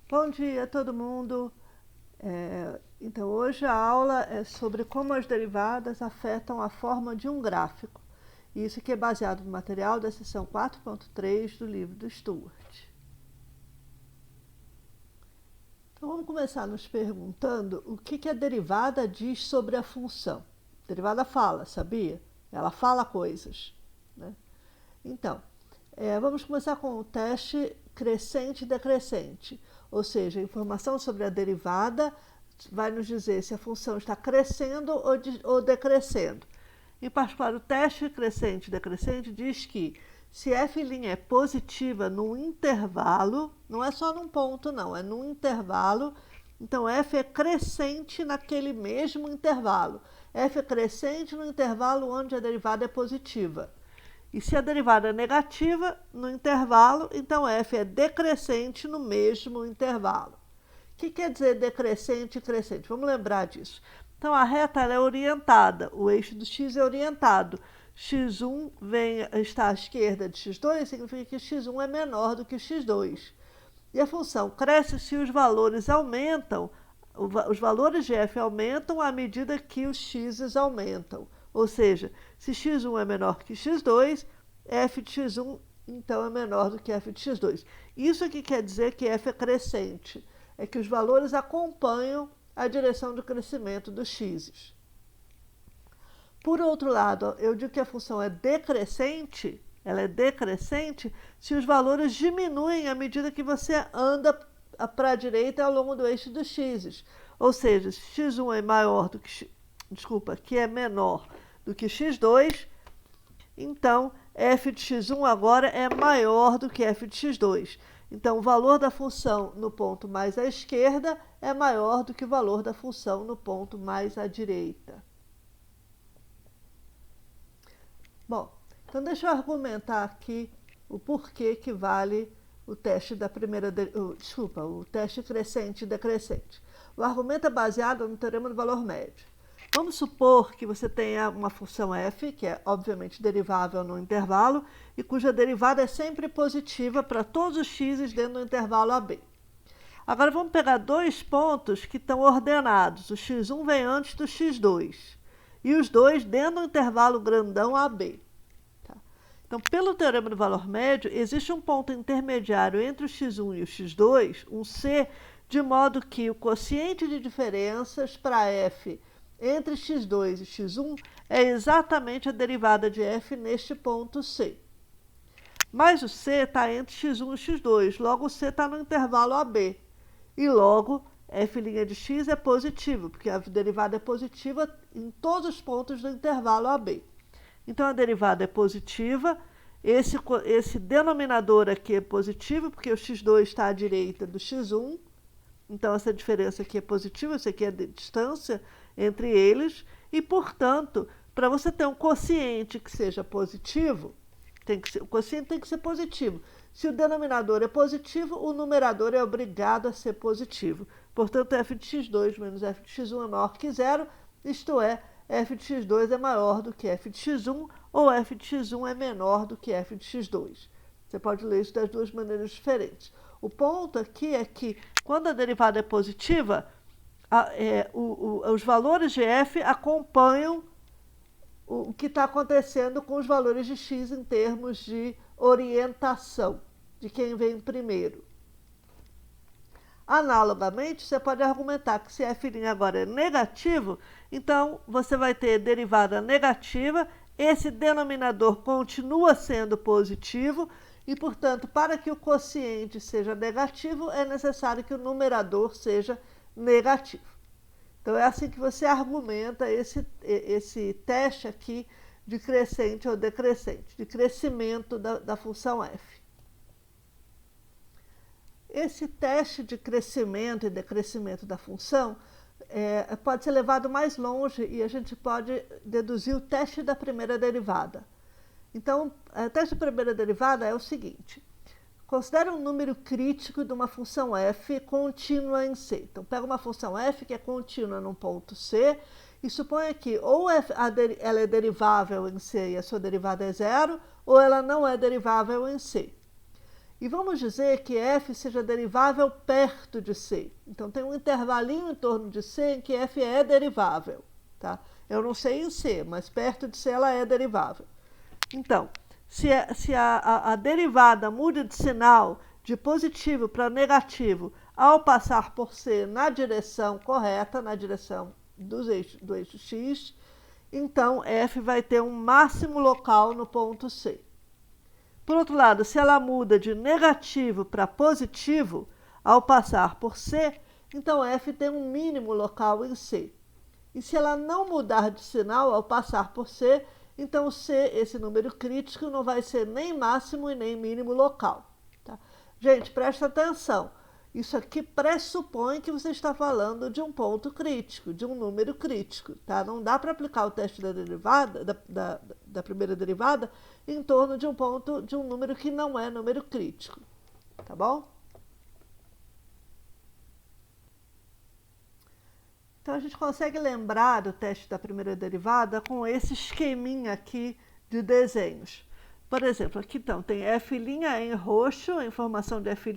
Bom dia, todo mundo. Então, hoje a aula é sobre como as derivadas afetam a forma de um gráfico. Isso aqui é baseado no material da seção 4.3 do livro do Stuart. Então, vamos começar nos perguntando o que a derivada diz sobre a função. A derivada fala, sabia? Ela fala coisas, né? Então, vamos começar com o teste crescente e decrescente. Ou seja, a informação sobre a derivada vai nos dizer se a função está crescendo ou decrescendo. Em particular, o teste crescente e decrescente diz que se f' é positiva num intervalo, não é só num ponto não, é num intervalo, então f é crescente naquele mesmo intervalo. F é crescente no intervalo onde a derivada é positiva. E se a derivada é negativa no intervalo, então f é decrescente no mesmo intervalo. O que quer dizer decrescente e crescente? Vamos lembrar disso. Então, a reta ela é orientada, o eixo do x é orientado. x1 está à esquerda de x2, significa que x1 é menor do que x2. E a função cresce se os valores aumentam, os valores de f aumentam à medida que os x's aumentam. Ou seja, se x1 é menor que x2, f de x1 então é menor do que f de x2. Isso aqui quer dizer que f é crescente, é que os valores acompanham a direção do crescimento dos x's. Por outro lado, eu digo que a função é decrescente, ela é decrescente se os valores diminuem à medida que você anda para a direita ao longo do eixo dos x's. Ou seja, se x1 é maior do que, que é menor do que x2, então f de x1 agora é maior do que f de x2. Então, o valor da função no ponto mais à esquerda é maior do que o valor da função no ponto mais à direita. Bom, então deixa eu argumentar aqui o porquê que vale o teste da primeira, o teste crescente e decrescente. O argumento é baseado no teorema do valor médio. Vamos supor que você tenha uma função f, que é obviamente derivável no intervalo, e cuja derivada é sempre positiva para todos os x's dentro do intervalo AB. Agora vamos pegar dois pontos que estão ordenados. O x1 vem antes do x2 e os dois dentro do intervalo grandão AB. Tá? Então, pelo teorema do valor médio, existe um ponto intermediário entre o x1 e o x2, um C, de modo que o quociente de diferenças para f entre x2 e x1 é exatamente a derivada de f neste ponto C. Mas o C está entre x1 e x2, logo o C está no intervalo AB. E logo, f' de x é positivo, porque a derivada é positiva em todos os pontos do intervalo AB. Então, a derivada é positiva, esse denominador aqui é positivo, porque o x2 está à direita do x1, então essa diferença aqui é positiva, isso aqui é a distância entre eles, e, portanto, para você ter um quociente que seja positivo, o quociente tem que ser positivo. Se o denominador é positivo, o numerador é obrigado a ser positivo. Portanto, f de x2 menos f de x1 é maior que zero, isto é, f de x2 é maior do que f de x1, ou f de x1 é menor do que f de x2. Você pode ler isso das duas maneiras diferentes. O ponto aqui é que, quando a derivada é positiva, os valores de f acompanham o que está acontecendo com os valores de x em termos de orientação, de quem vem primeiro. Analogamente, você pode argumentar que se f' agora é negativo, então você vai ter derivada negativa, esse denominador continua sendo positivo e, portanto, para que o quociente seja negativo, é necessário que o numerador seja negativo. Então, é assim que você argumenta esse teste aqui de crescente ou decrescente, de crescimento da função f. Esse teste de crescimento e decrescimento da função pode ser levado mais longe e a gente pode deduzir o teste da primeira derivada. Então, o teste da primeira derivada é o seguinte: considere um número crítico de uma função f contínua em C. Então, pega uma função f que é contínua num ponto C e suponha que ou ela é derivável em C e a sua derivada é zero, ou ela não é derivável em C. E vamos dizer que f seja derivável perto de c. Então, tem um intervalinho em torno de c em que f é derivável. Tá? Eu não sei em c, mas perto de c ela é derivável. Então, se a derivada muda de sinal de positivo para negativo ao passar por c na direção correta, na direção do eixo x, então f vai ter um máximo local no ponto C. Por outro lado, se ela muda de negativo para positivo ao passar por C, então f tem um mínimo local em C. E se ela não mudar de sinal ao passar por C, então C, esse número crítico, não vai ser nem máximo e nem mínimo local. Tá? Gente, presta atenção. Isso aqui pressupõe que você está falando de um ponto crítico, de um número crítico. Tá? Não dá para aplicar o teste da derivada, da primeira derivada em torno de um ponto, de um número que não é número crítico. Tá bom? Então, a gente consegue lembrar do teste da primeira derivada com esse esqueminha aqui de desenhos. Por exemplo, aqui então tem f' em roxo, a informação de f'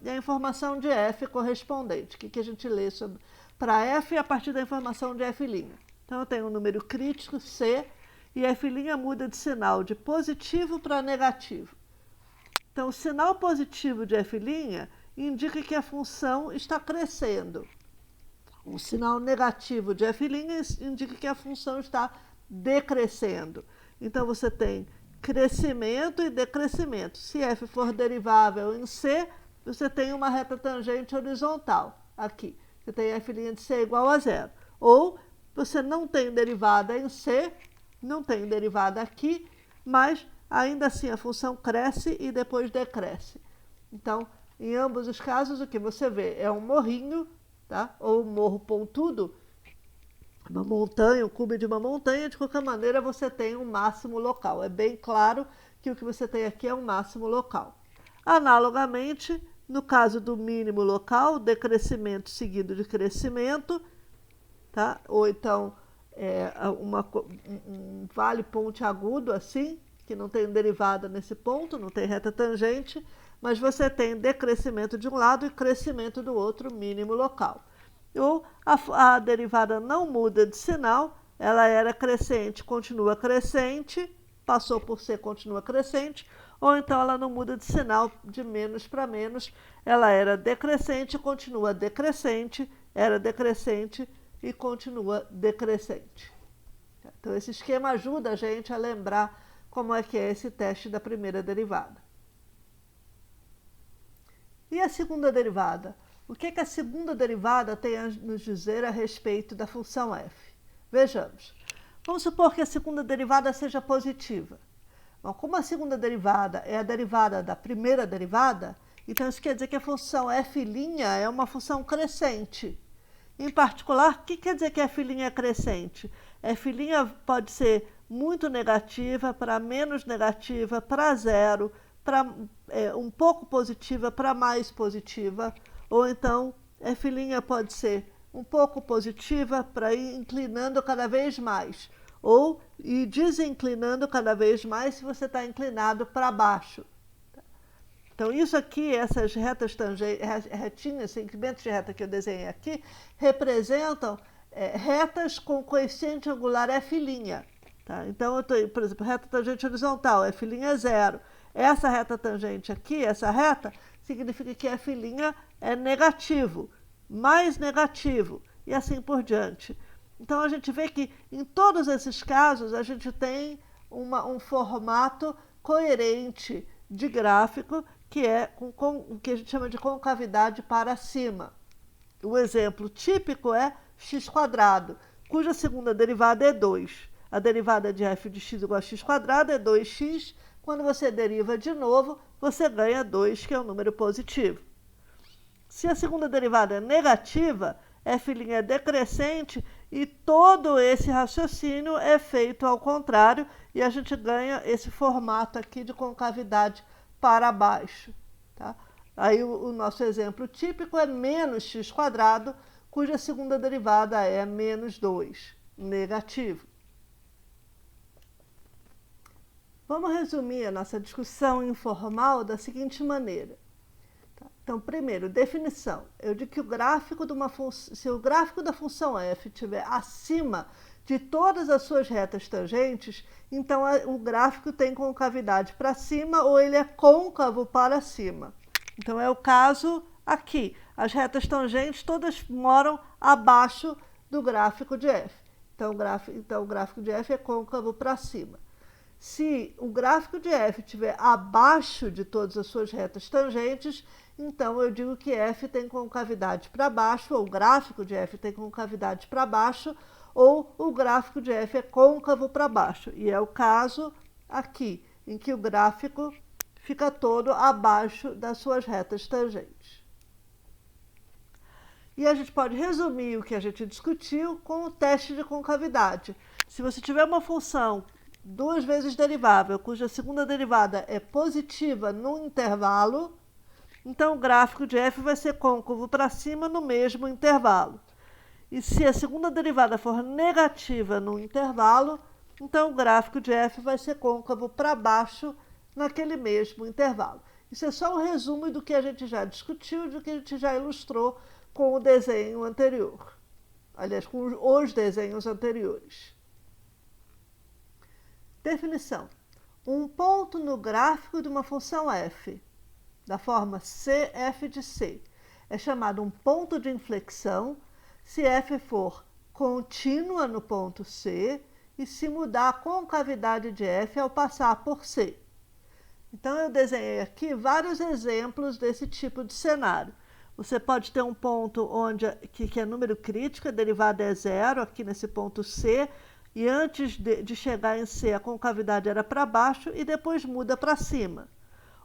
e a informação de f correspondente. O que a gente lê para f a partir da informação de f'? Então, eu tenho um número crítico, c, e f' muda de sinal de positivo para negativo. Então, o sinal positivo de f' indica que a função está crescendo. O sinal negativo de f' indica que a função está decrescendo. Então, você tem crescimento e decrescimento. Se f for derivável em c, você tem uma reta tangente horizontal aqui. Você tem f' de c igual a zero. Ou você não tem derivada em c, não tem derivada aqui, mas ainda assim a função cresce e depois decresce. Então, em ambos os casos, o que você vê é um morrinho, tá? Ou um morro pontudo, uma montanha, o cume de uma montanha, de qualquer maneira você tem um máximo local. É bem claro que o que você tem aqui é um máximo local. Analogamente, no caso do mínimo local, decrescimento seguido de crescimento, tá? Ou então um vale pontiagudo assim, que não tem derivada nesse ponto, não tem reta tangente, mas você tem decrescimento de um lado e crescimento do outro, mínimo local. Ou a derivada não muda de sinal, ela era crescente, continua crescente, passou por C, continua crescente, ou então ela não muda de sinal de menos para menos, ela era decrescente, continua decrescente, era decrescente e continua decrescente. Então, esse esquema ajuda a gente a lembrar como é que é esse teste da primeira derivada. E a segunda derivada? O que a segunda derivada tem a nos dizer a respeito da função f? Vejamos. Vamos supor que a segunda derivada seja positiva. Bom, como a segunda derivada é a derivada da primeira derivada, então isso quer dizer que a função f' é uma função crescente. Em particular, o que quer dizer que f' é crescente? F' pode ser muito negativa, para menos negativa, para zero, para um pouco positiva, para mais positiva, ou então f' pode ser um pouco positiva para ir inclinando cada vez mais, ou ir desinclinando cada vez mais se você está inclinado para baixo. Então, isso aqui, essas retas retinhas, segmentos de reta que eu desenhei aqui, representam retas com coeficiente angular f'. Tá? Então, eu estou, por exemplo, reta tangente horizontal, f' é zero. Essa reta tangente aqui, essa reta, significa que f' é negativo, mais negativo, e assim por diante. Então, a gente vê que em todos esses casos, a gente tem um formato coerente de gráfico, que é o que a gente chama de concavidade para cima. O exemplo típico é x², cuja segunda derivada é 2. A derivada de f de x igual a x² é 2x. Quando você deriva de novo, você ganha 2, que é um número positivo. Se a segunda derivada é negativa, f' é decrescente e todo esse raciocínio é feito ao contrário e a gente ganha esse formato aqui de concavidade para baixo. Tá? Aí o nosso exemplo típico é menos x², cuja segunda derivada é menos 2, negativo. Vamos resumir a nossa discussão informal da seguinte maneira. Então, primeiro, definição. Eu digo que se o gráfico da função f estiver acima de todas as suas retas tangentes, então o gráfico tem concavidade para cima ou ele é côncavo para cima. Então, é o caso aqui. As retas tangentes todas moram abaixo do gráfico de f. Então, o gráfico de f é côncavo para cima. Se o gráfico de f estiver abaixo de todas as suas retas tangentes, então eu digo que f tem concavidade para baixo, ou o gráfico de f tem concavidade para baixo, ou o gráfico de f é côncavo para baixo. E é o caso aqui, em que o gráfico fica todo abaixo das suas retas tangentes. E a gente pode resumir o que a gente discutiu com o teste de concavidade. Se você tiver uma função duas vezes derivável, cuja segunda derivada é positiva no intervalo, então o gráfico de f vai ser côncavo para cima no mesmo intervalo. E se a segunda derivada for negativa no intervalo, então o gráfico de f vai ser côncavo para baixo naquele mesmo intervalo. Isso é só um resumo do que a gente já discutiu, do que a gente já ilustrou com o desenho anterior. Aliás, com os desenhos anteriores. Definição. Um ponto no gráfico de uma função f, da forma cf de c, é chamado um ponto de inflexão se f for contínua no ponto C e se mudar a concavidade de f ao passar por C. Então, eu desenhei aqui vários exemplos desse tipo de cenário. Você pode ter um ponto que é número crítico, a derivada é zero, aqui nesse ponto C, e antes de chegar em C, a concavidade era para baixo e depois muda para cima.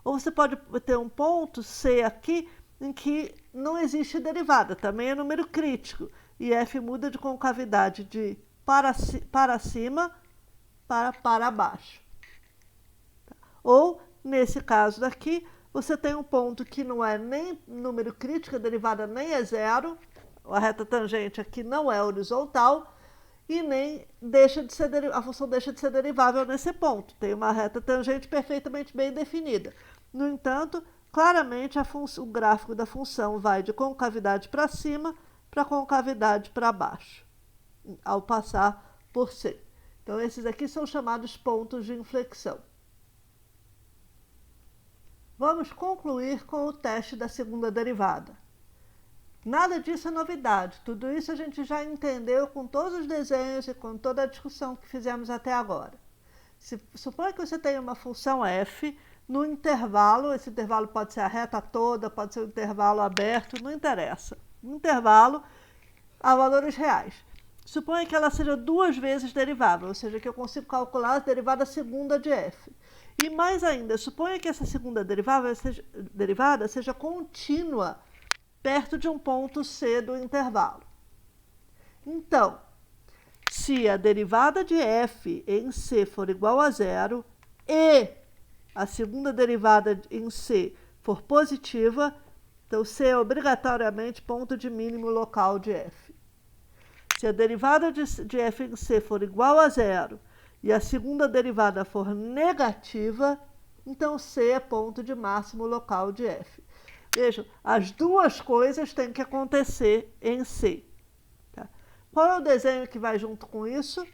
Ou você pode ter um ponto C aqui, em que não existe derivada, também é número crítico, e f muda de concavidade de para cima para baixo. Ou, nesse caso daqui, você tem um ponto que não é nem número crítico, a derivada nem é zero, a reta tangente aqui não é horizontal, e nem a função deixa de ser derivável nesse ponto. Tem uma reta tangente perfeitamente bem definida. No entanto, claramente o gráfico da função vai de concavidade para cima para concavidade para baixo, ao passar por C. Então, esses aqui são chamados pontos de inflexão. Vamos concluir com o teste da segunda derivada. Nada disso é novidade, tudo isso a gente já entendeu com todos os desenhos e com toda a discussão que fizemos até agora. Suponha que você tenha uma função f no intervalo, esse intervalo pode ser a reta toda, pode ser um intervalo aberto, não interessa. No intervalo a valores reais. Suponha que ela seja duas vezes derivável, ou seja, que eu consigo calcular a derivada segunda de f. E mais ainda, suponha que essa segunda derivada seja contínua perto de um ponto C do intervalo. Então, se a derivada de f em C for igual a zero e a segunda derivada em C for positiva, então C é obrigatoriamente ponto de mínimo local de f. Se a derivada de f em C for igual a zero e a segunda derivada for negativa, então C é ponto de máximo local de f. Vejam, as duas coisas têm que acontecer em C. Tá? Qual é o desenho que vai junto com isso?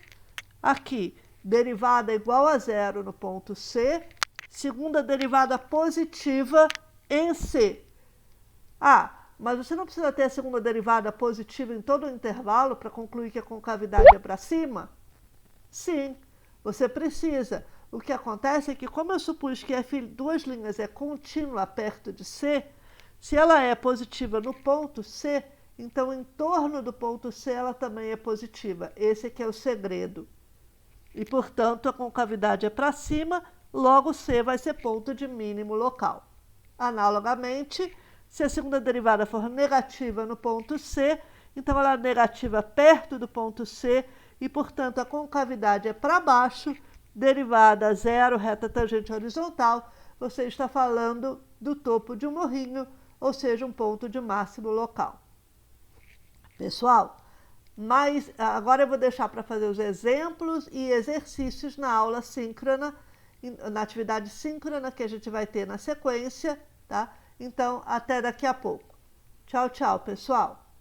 Aqui, derivada igual a zero no ponto C, segunda derivada positiva em C. Ah, mas você não precisa ter a segunda derivada positiva em todo o intervalo para concluir que a concavidade é para cima? Sim, você precisa. O que acontece é que, como eu supus que f duas linhas é contínua perto de C, se ela é positiva no ponto C, então em torno do ponto C ela também é positiva. Esse aqui é o segredo. E, portanto, a concavidade é para cima, logo C vai ser ponto de mínimo local. Analogamente, se a segunda derivada for negativa no ponto C, então ela é negativa perto do ponto C e, portanto, a concavidade é para baixo, derivada zero, reta tangente horizontal, você está falando do topo de um morrinho, ou seja, um ponto de máximo local. Pessoal, agora eu vou deixar para fazer os exemplos e exercícios na aula síncrona na atividade síncrona que a gente vai ter na sequência, tá? Então, até daqui a pouco. Tchau, tchau, pessoal!